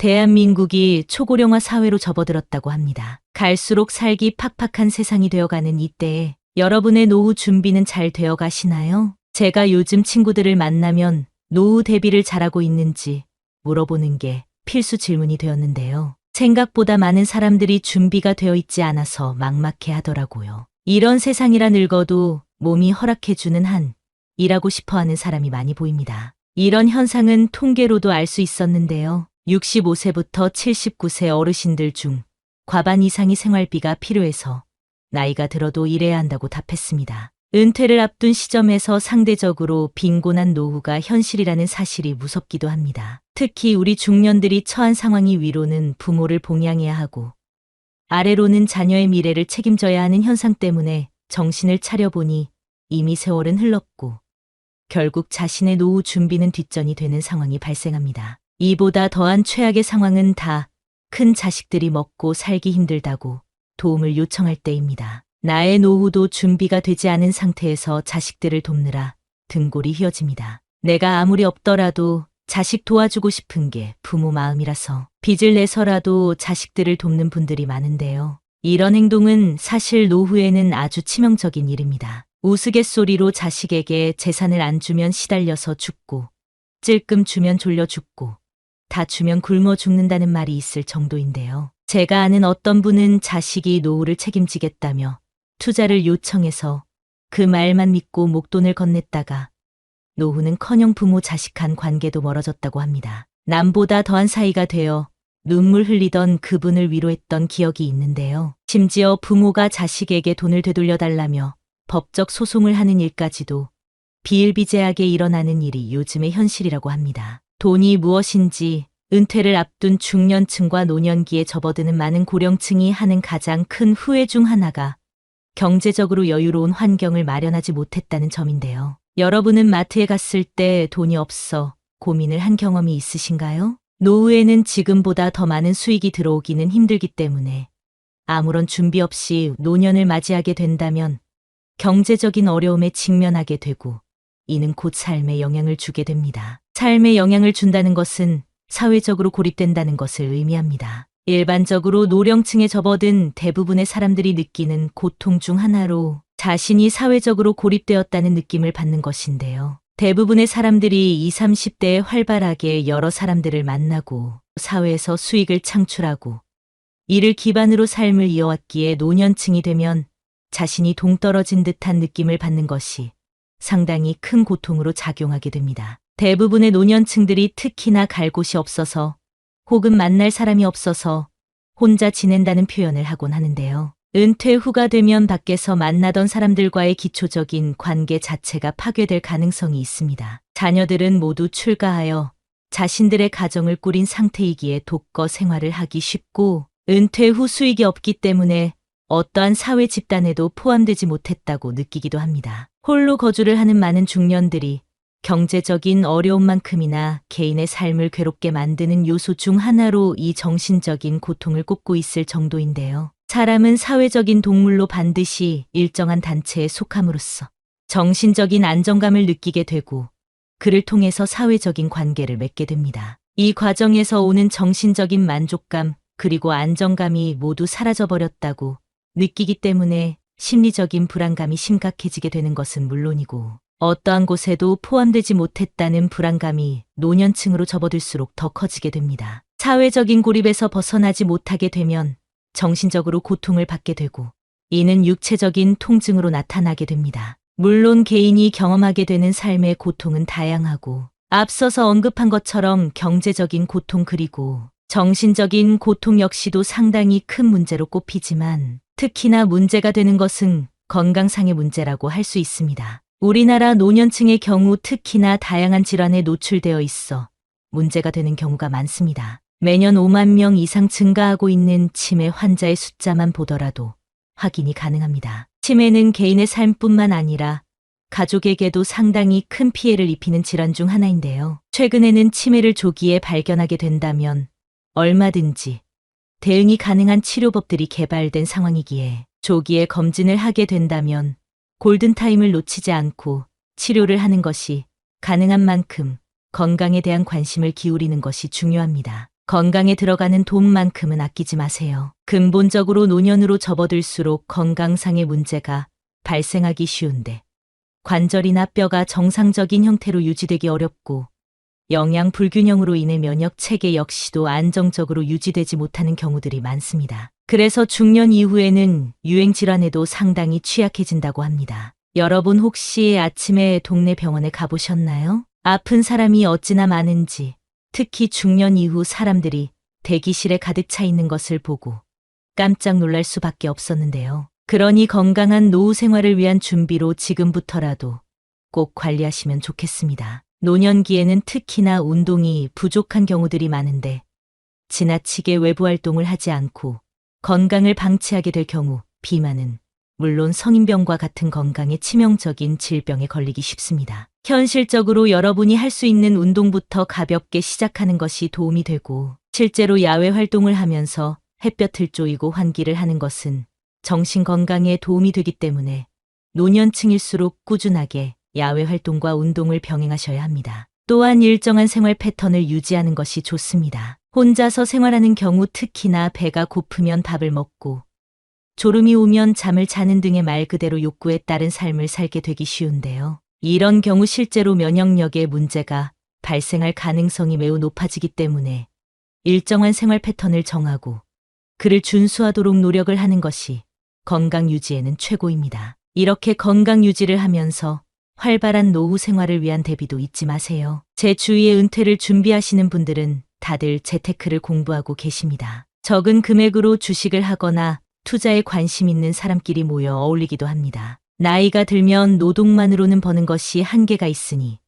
대한민국이 초고령화 사회로 접어들었다고 합니다. 갈수록 살기 팍팍한 세상이 되어가는 이때에 여러분의 노후 준비는 잘 되어 가시나요? 제가 요즘 친구들을 만나면 노후 대비를 잘하고 있는지 물어보는 게 필수 질문이 되었는데요. 생각보다 많은 사람들이 준비가 되어 있지 않아서 막막해 하더라고요. 이런 세상이라 늙어도 몸이 허락해주는 한 일하고 싶어 하는 사람이 많이 보입니다. 이런 현상은 통계로도 알 수 있었는데요. 65세부터 79세 어르신들 중 과반 이상이 생활비가 필요해서 나이가 들어도 일해야 한다고 답했습니다. 은퇴를 앞둔 시점에서 상대적으로 빈곤한 노후가 현실이라는 사실이 무섭기도 합니다. 특히 우리 중년들이 처한 상황이 위로는 부모를 봉양해야 하고 아래로는 자녀의 미래를 책임져야 하는 현상 때문에 정신을 차려보니 이미 세월은 흘렀고 결국 자신의 노후 준비는 뒷전이 되는 상황이 발생합니다. 이보다 더한 최악의 상황은 다 큰 자식들이 먹고 살기 힘들다고 도움을 요청할 때입니다. 나의 노후도 준비가 되지 않은 상태에서 자식들을 돕느라 등골이 휘어집니다. 내가 아무리 없더라도 자식 도와주고 싶은 게 부모 마음이라서 빚을 내서라도 자식들을 돕는 분들이 많은데요. 이런 행동은 사실 노후에는 아주 치명적인 일입니다. 우스갯소리로 자식에게 재산을 안 주면 시달려서 죽고 찔끔 주면 졸려 죽고 다 주면 굶어 죽는다는 말이 있을 정도인데요. 제가 아는 어떤 분은 자식이 노후를 책임지겠다며 투자를 요청해서 그 말만 믿고 목돈을 건넸다가 노후는커녕 부모 자식 간 관계도 멀어졌다고 합니다. 남보다 더한 사이가 되어 눈물 흘리던 그분을 위로했던 기억이 있는데요. 심지어 부모가 자식에게 돈을 되돌려달라며 법적 소송을 하는 일까지도 비일비재하게 일어나는 일이 요즘의 현실이라고 합니다. 돈이 무엇인지 은퇴를 앞둔 중년층과 노년기에 접어드는 많은 고령층이 하는 가장 큰 후회 중 하나가 경제적으로 여유로운 환경을 마련하지 못했다는 점인데요. 여러분은 마트에 갔을 때 돈이 없어 고민을 한 경험이 있으신가요? 노후에는 지금보다 더 많은 수익이 들어오기는 힘들기 때문에 아무런 준비 없이 노년을 맞이하게 된다면 경제적인 어려움에 직면하게 되고 이는 곧 삶에 영향을 주게 됩니다. 삶에 영향을 준다는 것은 사회적으로 고립된다는 것을 의미합니다. 일반적으로 노령층에 접어든 대부분의 사람들이 느끼는 고통 중 하나로 자신이 사회적으로 고립되었다는 느낌을 받는 것인데요. 대부분의 사람들이 20, 30대에 활발하게 여러 사람들을 만나고 사회에서 수익을 창출하고 이를 기반으로 삶을 이어왔기에 노년층이 되면 자신이 동떨어진 듯한 느낌을 받는 것이 상당히 큰 고통으로 작용하게 됩니다. 대부분의 노년층들이 특히나 갈 곳이 없어서 혹은 만날 사람이 없어서 혼자 지낸다는 표현을 하곤 하는데요. 은퇴 후가 되면 밖에서 만나던 사람들과의 기초적인 관계 자체가 파괴될 가능성이 있습니다. 자녀들은 모두 출가하여 자신들의 가정을 꾸린 상태이기에 독거 생활을 하기 쉽고 은퇴 후 수익이 없기 때문에 어떠한 사회 집단에도 포함되지 못했다고 느끼기도 합니다. 홀로 거주를 하는 많은 중년들이 경제적인 어려움만큼이나 개인의 삶을 괴롭게 만드는 요소 중 하나로 이 정신적인 고통을 꼽고 있을 정도인데요. 사람은 사회적인 동물로 반드시 일정한 단체에 속함으로써 정신적인 안정감을 느끼게 되고 그를 통해서 사회적인 관계를 맺게 됩니다. 이 과정에서 오는 정신적인 만족감 그리고 안정감이 모두 사라져버렸다고 느끼기 때문에 심리적인 불안감이 심각해지게 되는 것은 물론이고 어떠한 곳에도 포함되지 못했다는 불안감이 노년층으로 접어들수록 더 커지게 됩니다. 사회적인 고립에서 벗어나지 못하게 되면 정신적으로 고통을 받게 되고 이는 육체적인 통증으로 나타나게 됩니다. 물론 개인이 경험하게 되는 삶의 고통은 다양하고 앞서서 언급한 것처럼 경제적인 고통 그리고 정신적인 고통 역시도 상당히 큰 문제로 꼽히지만 특히나 문제가 되는 것은 건강상의 문제라고 할 수 있습니다. 우리나라 노년층의 경우 특히나 다양한 질환에 노출되어 있어 문제가 되는 경우가 많습니다. 매년 5만 명 이상 증가하고 있는 치매 환자의 숫자만 보더라도 확인이 가능합니다. 치매는 개인의 삶뿐만 아니라 가족에게도 상당히 큰 피해를 입히는 질환 중 하나인데요. 최근에는 치매를 조기에 발견하게 된다면 얼마든지 대응이 가능한 치료법들이 개발된 상황이기에 조기에 검진을 하게 된다면 골든타임을 놓치지 않고 치료를 하는 것이 가능한 만큼 건강에 대한 관심을 기울이는 것이 중요합니다. 건강에 들어가는 돈만큼은 아끼지 마세요. 근본적으로 노년으로 접어들수록 건강상의 문제가 발생하기 쉬운데 관절이나 뼈가 정상적인 형태로 유지되기 어렵고 영양 불균형으로 인해 면역 체계 역시도 안정적으로 유지되지 못하는 경우들이 많습니다. 그래서 중년 이후에는 유행 질환에도 상당히 취약해진다고 합니다. 여러분 혹시 아침에 동네 병원에 가보셨나요? 아픈 사람이 어찌나 많은지, 특히 중년 이후 사람들이 대기실에 가득 차 있는 것을 보고 깜짝 놀랄 수밖에 없었는데요. 그러니 건강한 노후 생활을 위한 준비로 지금부터라도 꼭 관리하시면 좋겠습니다. 노년기에는 특히나 운동이 부족한 경우들이 많은데 지나치게 외부 활동을 하지 않고 건강을 방치하게 될 경우 비만은 물론 성인병과 같은 건강에 치명적인 질병에 걸리기 쉽습니다. 현실적으로 여러분이 할 수 있는 운동부터 가볍게 시작하는 것이 도움이 되고 실제로 야외 활동을 하면서 햇볕을 쬐이고 환기를 하는 것은 정신 건강에 도움이 되기 때문에 노년층일수록 꾸준하게 야외 활동과 운동을 병행하셔야 합니다. 또한 일정한 생활 패턴을 유지하는 것이 좋습니다. 혼자서 생활하는 경우 특히나 배가 고프면 밥을 먹고 졸음이 오면 잠을 자는 등의 말 그대로 욕구에 따른 삶을 살게 되기 쉬운데요. 이런 경우 실제로 면역력에 문제가 발생할 가능성이 매우 높아지기 때문에 일정한 생활 패턴을 정하고 그를 준수하도록 노력을 하는 것이 건강 유지에는 최고입니다. 이렇게 건강 유지를 하면서 활발한 노후 생활을 위한 대비도 잊지 마세요. 제 주위에 은퇴를 준비하시는 분들은 다들 재테크를 공부하고 계십니다. 적은 금액으로 주식을 하거나 투자에 관심 있는 사람끼리 모여 어울리기도 합니다. 나이가 들면 노동만으로는 버는 것이 한계가 있으니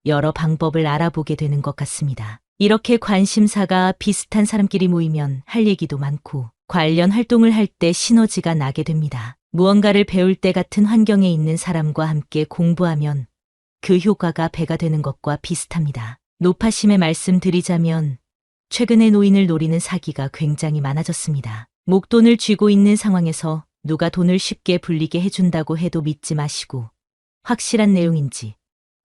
여러 방법을 알아보게 되는 것 같습니다. 이렇게 관심사가 비슷한 사람끼리 모이면 할 얘기도 많고 관련 활동을 할 때 시너지가 나게 됩니다. 무언가를 배울 때 같은 환경에 있는 사람과 함께 공부하면 그 효과가 배가 되는 것과 비슷합니다. 노파심에 말씀드리자면 최근에 노인을 노리는 사기가 굉장히 많아졌습니다. 목돈을 쥐고 있는 상황에서 누가 돈을 쉽게 불리게 해준다고 해도 믿지 마시고 확실한 내용인지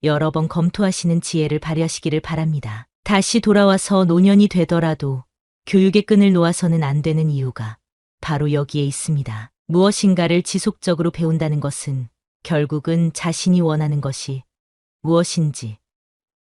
여러 번 검토하시는 지혜를 발휘하시기를 바랍니다. 다시 돌아와서 노년이 되더라도 교육의 끈을 놓아서는 안 되는 이유가 바로 여기에 있습니다. 무엇인가를 지속적으로 배운다는 것은 결국은 자신이 원하는 것이 무엇인지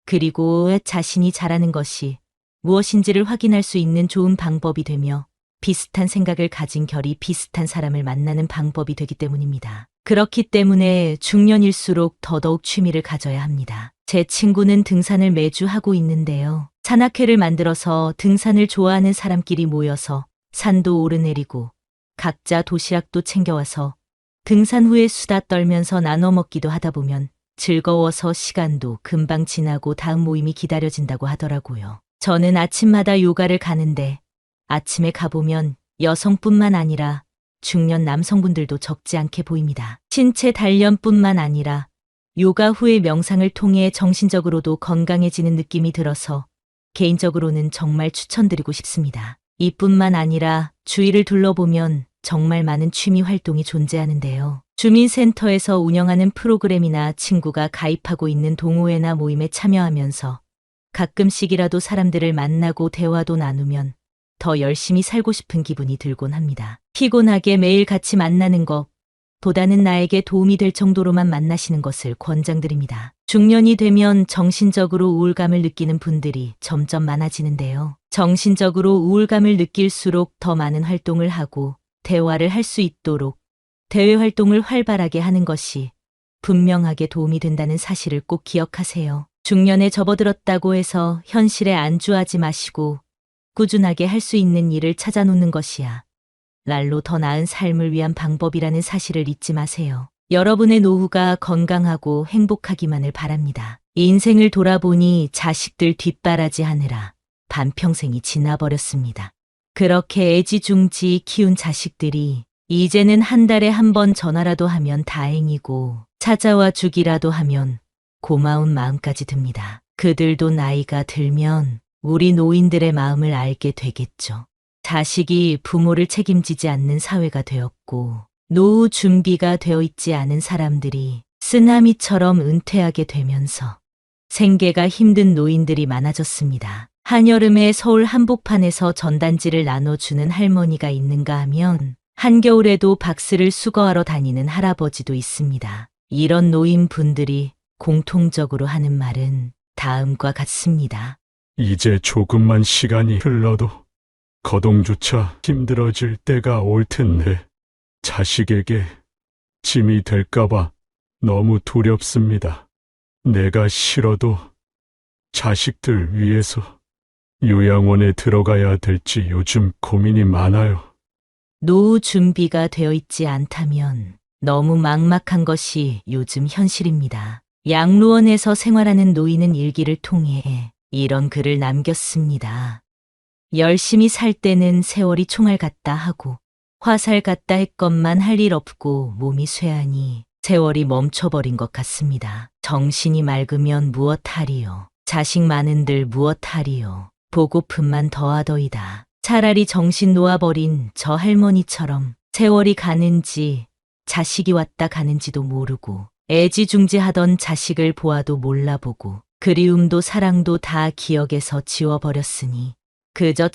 그리고 자신이 잘하는 것이 무엇인지를 확인할 수 있는 좋은 방법이 되며 비슷한 생각을 가진 결이 비슷한 사람을 만나는 방법이 되기 때문입니다. 그렇기 때문에 중년일수록 더더욱 취미를 가져야 합니다. 제 친구는 등산을 매주 하고 있는데요. 산악회를 만들어서 등산을 좋아하는 사람끼리 모여서 산도 오르내리고 각자 도시락도 챙겨와서 등산 후에 수다 떨면서 나눠 먹기도 하다 보면 즐거워서 시간도 금방 지나고 다음 모임이 기다려진다고 하더라고요. 저는 아침마다 요가를 가는데 아침에 가보면 여성뿐만 아니라 중년 남성분들도 적지 않게 보입니다. 신체 단련뿐만 아니라 요가 후의 명상을 통해 정신적으로도 건강해지는 느낌이 들어서 개인적으로는 정말 추천드리고 싶습니다. 이뿐만 아니라 주위를 둘러보면 정말 많은 취미 활동이 존재하는데요. 주민센터에서 운영하는 프로그램이나 친구가 가입하고 있는 동호회나 모임에 참여하면서 가끔씩이라도 사람들을 만나고 대화도 나누면 더 열심히 살고 싶은 기분이 들곤 합니다. 피곤하게 매일 같이 만나는 것보다는 나에게 도움이 될 정도로만 만나시는 것을 권장드립니다. 중년이 되면 정신적으로 우울감을 느끼는 분들이 점점 많아지는데요. 정신적으로 우울감을 느낄수록 더 많은 활동을 하고 대화를 할 수 있도록 대외 활동을 활발하게 하는 것이 분명하게 도움이 된다는 사실을 꼭 기억하세요. 중년에 접어들었다고 해서 현실에 안주하지 마시고 꾸준하게 할 수 있는 일을 찾아놓는 것이야 날로 더 나은 삶을 위한 방법이라는 사실을 잊지 마세요. 여러분의 노후가 건강하고 행복하기만을 바랍니다. 인생을 돌아보니 자식들 뒷바라지 하느라 반평생이 지나버렸습니다. 그렇게 애지중지 키운 자식들이 이제는 한 달에 한 번 전화라도 하면 다행이고 찾아와 주기라도 하면 고마운 마음까지 듭니다. 그들도 나이가 들면 우리 노인들의 마음을 알게 되겠죠. 자식이 부모를 책임지지 않는 사회가 되었고 노후 준비가 되어 있지 않은 사람들이 쓰나미처럼 은퇴하게 되면서 생계가 힘든 노인들이 많아졌습니다. 한여름에 서울 한복판에서 전단지를 나눠주는 할머니가 있는가 하면 한겨울에도 박스를 수거하러 다니는 할아버지도 있습니다. 이런 노인분들이 공통적으로 하는 말은 다음과 같습니다. 이제 조금만 시간이 흘러도 거동조차 힘들어질 때가 올 텐데 자식에게 짐이 될까봐 너무 두렵습니다. 내가 싫어도 자식들 위해서 요양원에 들어가야 될지 요즘 고민이 많아요. 노후 준비가 되어 있지 않다면 너무 막막한 것이 요즘 현실입니다. 양로원에서 생활하는 노인은 일기를 통해 이런 글을 남겼습니다. 열심히 살 때는 세월이 총알 같다 하고 화살 같다 했건만 할 일 없고 몸이 쇠하니 세월이 멈춰버린 것 같습니다. 정신이 맑으면 무엇하리요. 자식 많은들 무엇하리요. 보고픈만 더하더이다. 차라리 정신 놓아버린 저 할머니처럼 세월이 가는지 자식이 왔다 가는지도 모르고 애지중지하던 자식을 보아도 몰라보고 그리움도 사랑도 다 기억에서 지워버렸으니 그저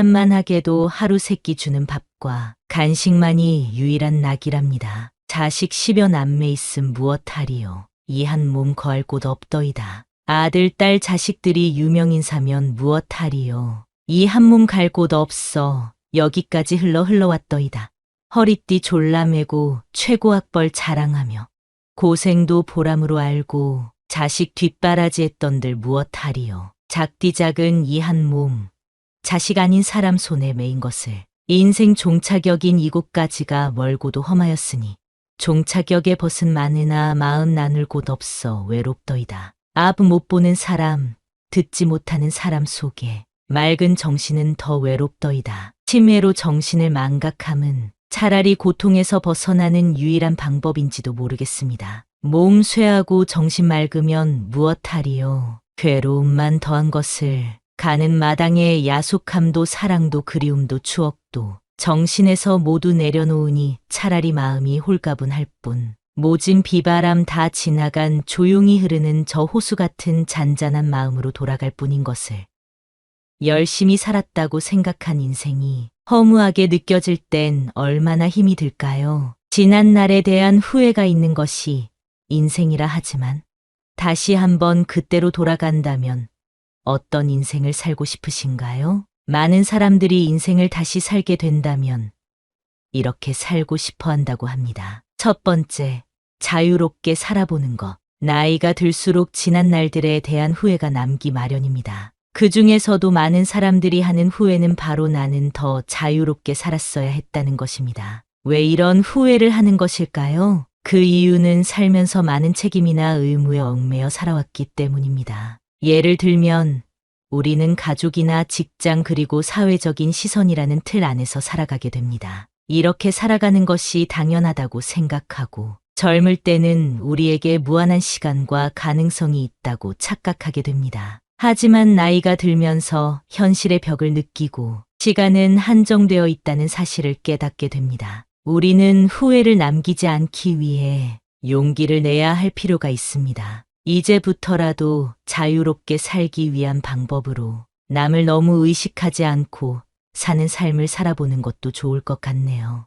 천진난만하게도 하루 세끼 주는 밥과 간식만이 유일한 낙이랍니다. 자식 10여 남매 있음 무엇하리요. 이 한 몸 거할 곳 없더이다. 아들, 딸, 자식들이 유명인사면 무엇하리요. 이 한 몸 갈 곳 없어 여기까지 흘러왔더이다. 허리띠 졸라매고 최고학벌 자랑하며 고생도 보람으로 알고 자식 뒷바라지 했던들 무엇하리요. 작디 작은 이 한 몸, 자식 아닌 사람 손에 매인 것을 인생 종착역인 이곳까지가 멀고도 험하였으니 종착역에 벗은 많으나 마음 나눌 곳 없어 외롭더이다. 앞 못 보는 사람, 듣지 못하는 사람 속에 맑은 정신은 더 외롭더이다. 치매로 정신을 망각함은 차라리 고통에서 벗어나는 유일한 방법인지도 모르겠습니다. 몸 쇠하고 정신 맑으면 무엇하리요. 괴로움만 더한 것을 가는 마당에 야속함도 사랑도 그리움도 추억도 정신에서 모두 내려놓으니 차라리 마음이 홀가분할 뿐 모진 비바람 다 지나간 조용히 흐르는 저 호수 같은 잔잔한 마음으로 돌아갈 뿐인 것을 열심히 살았다고 생각한 인생이 허무하게 느껴질 땐 얼마나 힘이 들까요? 지난 날에 대한 후회가 있는 것이 인생이라 하지만 다시 한번 그때로 돌아간다면 어떤 인생을 살고 싶으신가요? 많은 사람들이 인생을 다시 살게 된다면 이렇게 살고 싶어 한다고 합니다. 첫 번째, 자유롭게 살아보는 것. 나이가 들수록 지난 날들에 대한 후회가 남기 마련입니다. 그 중에서도 많은 사람들이 하는 후회는 바로 나는 더 자유롭게 살았어야 했다는 것입니다. 왜 이런 후회를 하는 것일까요? 그 이유는 살면서 많은 책임이나 의무에 얽매여 살아왔기 때문입니다. 예를 들면 우리는 가족이나 직장 그리고 사회적인 시선이라는 틀 안에서 살아가게 됩니다. 이렇게 살아가는 것이 당연하다고 생각하고 젊을 때는 우리에게 무한한 시간과 가능성이 있다고 착각하게 됩니다. 하지만 나이가 들면서 현실의 벽을 느끼고 시간은 한정되어 있다는 사실을 깨닫게 됩니다. 우리는 후회를 남기지 않기 위해 용기를 내야 할 필요가 있습니다. 이제부터라도 자유롭게 살기 위한 방법으로 남을 너무 의식하지 않고 사는 삶을 살아보는 것도 좋을 것 같네요.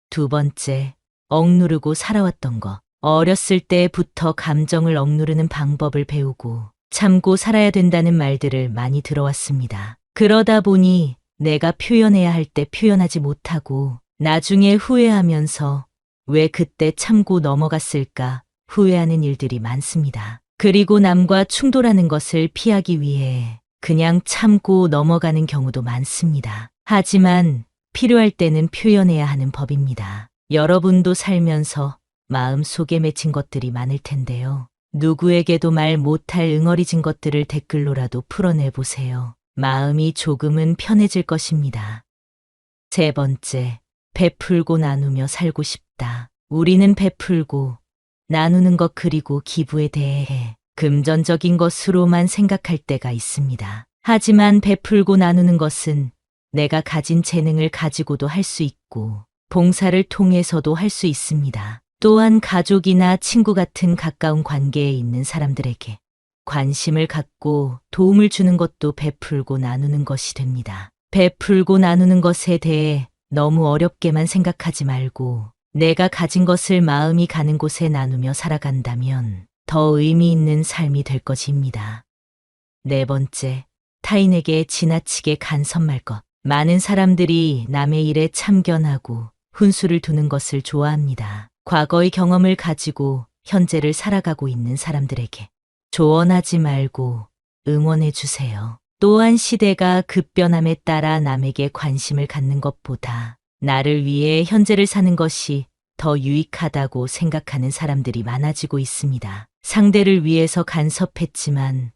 두 번째, 억누르고 살아왔던 것. 어렸을 때부터 감정을 억누르는 방법을 배우고 참고 살아야 된다는 말들을 많이 들어왔습니다. 그러다 보니 내가 표현해야 할 때 표현하지 못하고 나중에 후회하면서 왜 그때 참고 넘어갔을까 후회하는 일들이 많습니다. 그리고 남과 충돌하는 것을 피하기 위해 그냥 참고 넘어가는 경우도 많습니다. 하지만 필요할 때는 표현해야 하는 법입니다. 여러분도 살면서 마음속에 맺힌 것들이 많을 텐데요. 누구에게도 말 못할 응어리진 것들을 댓글로라도 풀어내보세요. 마음이 조금은 편해질 것입니다. 세 번째, 베풀고 나누며 살고 싶다. 우리는 베풀고 나누는 것 그리고 기부에 대해 금전적인 것으로만 생각할 때가 있습니다. 하지만 베풀고 나누는 것은 내가 가진 재능을 가지고도 할 수 있고 봉사를 통해서도 할 수 있습니다. 또한 가족이나 친구 같은 가까운 관계에 있는 사람들에게 관심을 갖고 도움을 주는 것도 베풀고 나누는 것이 됩니다. 베풀고 나누는 것에 대해 너무 어렵게만 생각하지 말고 내가 가진 것을 마음이 가는 곳에 나누며 살아간다면 더 의미 있는 삶이 될 것입니다. 네 번째, 타인에게 지나치게 간섭할 것. 많은 사람들이 남의 일에 참견하고 훈수를 두는 것을 좋아합니다. 과거의 경험을 가지고 현재를 살아가고 있는 사람들에게 조언하지 말고 응원해 주세요. 또한 시대가 급변함에 따라 남에게 관심을 갖는 것보다 나를 위해 현재를 사는 것이 더 유익하다고 생각하는 사람들이 많아지고 있습니다. 상대를 위해서 간섭했지만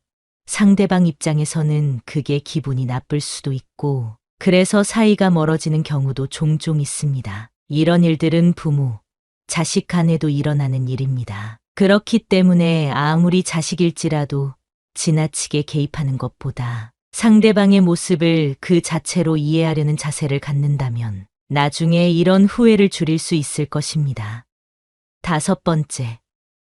상대방 입장에서는 그게 기분이 나쁠 수도 있고 그래서 사이가 멀어지는 경우도 종종 있습니다. 이런 일들은 부모, 자식 간에도 일어나는 일입니다. 그렇기 때문에 아무리 자식일지라도 지나치게 개입하는 것보다 상대방의 모습을 그 자체로 이해하려는 자세를 갖는다면 나중에 이런 후회를 줄일 수 있을 것입니다. 다섯 번째,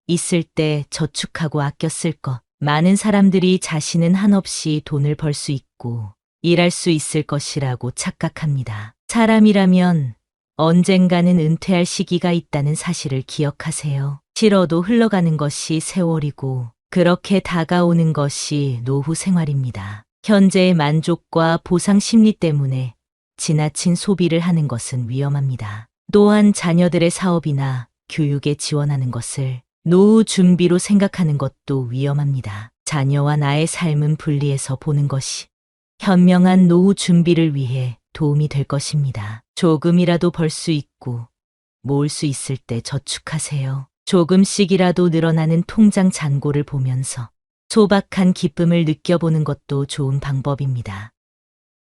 있을 때 저축하고 아껴 쓸 것. 많은 사람들이 자신은 한없이 돈을 벌 수 있고 일할 수 있을 것이라고 착각합니다. 사람이라면 언젠가는 은퇴할 시기가 있다는 사실을 기억하세요. 싫어도 흘러가는 것이 세월이고 그렇게 다가오는 것이 노후 생활입니다. 현재의 만족과 보상 심리 때문에 지나친 소비를 하는 것은 위험합니다. 또한 자녀들의 사업이나 교육에 지원하는 것을 노후 준비로 생각하는 것도 위험합니다. 자녀와 나의 삶은 분리해서 보는 것이 현명한 노후 준비를 위해 도움이 될 것입니다. 조금이라도 벌 수 있고 모을 수 있을 때 저축하세요. 조금씩이라도 늘어나는 통장 잔고를 보면서 소박한 기쁨을 느껴보는 것도 좋은 방법입니다.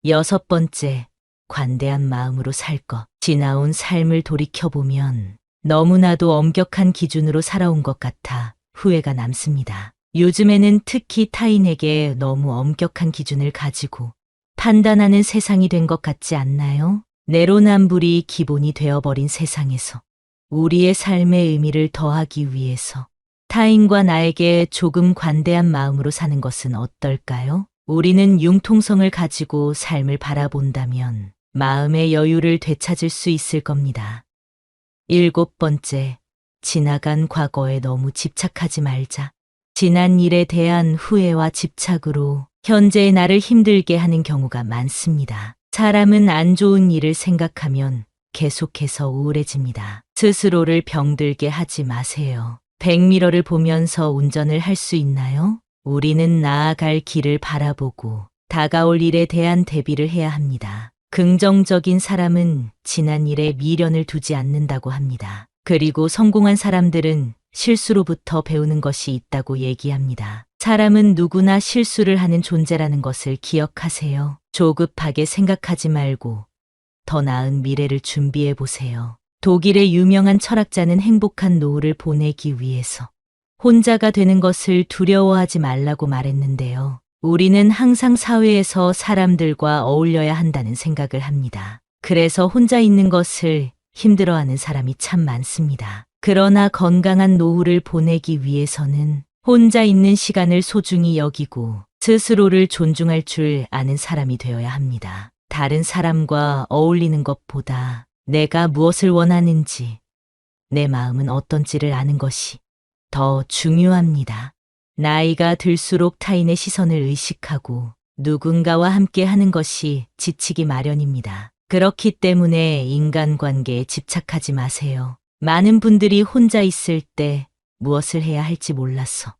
여섯 번째, 관대한 마음으로 살 것. 지나온 삶을 돌이켜보면 너무나도 엄격한 기준으로 살아온 것 같아 후회가 남습니다. 요즘에는 특히 타인에게 너무 엄격한 기준을 가지고 판단하는 세상이 된 것 같지 않나요? 내로남불이 기본이 되어버린 세상에서 우리의 삶의 의미를 더하기 위해서 타인과 나에게 조금 관대한 마음으로 사는 것은 어떨까요? 우리는 융통성을 가지고 삶을 바라본다면 마음의 여유를 되찾을 수 있을 겁니다. 일곱 번째, 지나간 과거에 너무 집착하지 말자. 지난 일에 대한 후회와 집착으로 현재의 나를 힘들게 하는 경우가 많습니다. 사람은 안 좋은 일을 생각하면 계속해서 우울해집니다. 스스로를 병들게 하지 마세요. 백미러를 보면서 운전을 할 수 있나요? 우리는 나아갈 길을 바라보고 다가올 일에 대한 대비를 해야 합니다. 긍정적인 사람은 지난 일에 미련을 두지 않는다고 합니다. 그리고 성공한 사람들은 실수로부터 배우는 것이 있다고 얘기합니다. 사람은 누구나 실수를 하는 존재라는 것을 기억하세요. 조급하게 생각하지 말고 더 나은 미래를 준비해 보세요. 독일의 유명한 철학자는 행복한 노후를 보내기 위해서 혼자가 되는 것을 두려워하지 말라고 말했는데요. 우리는 항상 사회에서 사람들과 어울려야 한다는 생각을 합니다. 그래서 혼자 있는 것을 힘들어하는 사람이 참 많습니다. 그러나 건강한 노후를 보내기 위해서는 혼자 있는 시간을 소중히 여기고 스스로를 존중할 줄 아는 사람이 되어야 합니다. 다른 사람과 어울리는 것보다 내가 무엇을 원하는지, 내 마음은 어떤지를 아는 것이 더 중요합니다. 나이가 들수록 타인의 시선을 의식하고 누군가와 함께 하는 것이 지치기 마련입니다. 그렇기 때문에 인간관계에 집착하지 마세요. 많은 분들이 혼자 있을 때 무엇을 해야 할지 몰라서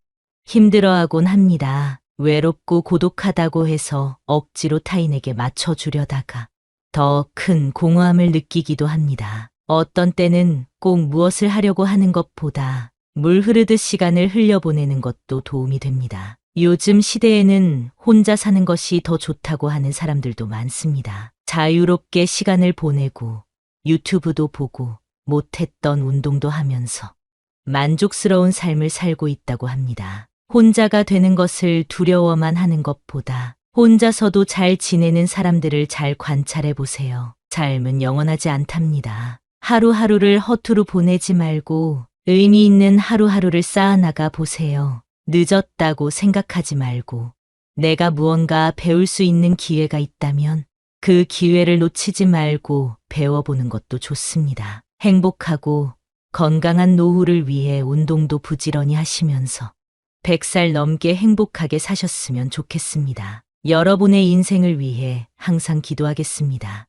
힘들어하곤 합니다. 외롭고 고독하다고 해서 억지로 타인에게 맞춰주려다가 더 큰 공허함을 느끼기도 합니다. 어떤 때는 꼭 무엇을 하려고 하는 것보다 물 흐르듯 시간을 흘려보내는 것도 도움이 됩니다. 요즘 시대에는 혼자 사는 것이 더 좋다고 하는 사람들도 많습니다. 자유롭게 시간을 보내고 유튜브도 보고 못했던 운동도 하면서 만족스러운 삶을 살고 있다고 합니다. 혼자가 되는 것을 두려워만 하는 것보다 혼자서도 잘 지내는 사람들을 잘 관찰해 보세요. 삶은 영원하지 않답니다. 하루하루를 허투루 보내지 말고 의미 있는 하루하루를 쌓아나가 보세요. 늦었다고 생각하지 말고 내가 무언가 배울 수 있는 기회가 있다면 그 기회를 놓치지 말고 배워보는 것도 좋습니다. 행복하고 건강한 노후를 위해 운동도 부지런히 하시면서 100살 넘게 행복하게 사셨으면 좋겠습니다. 여러분의 인생을 위해 항상 기도하겠습니다.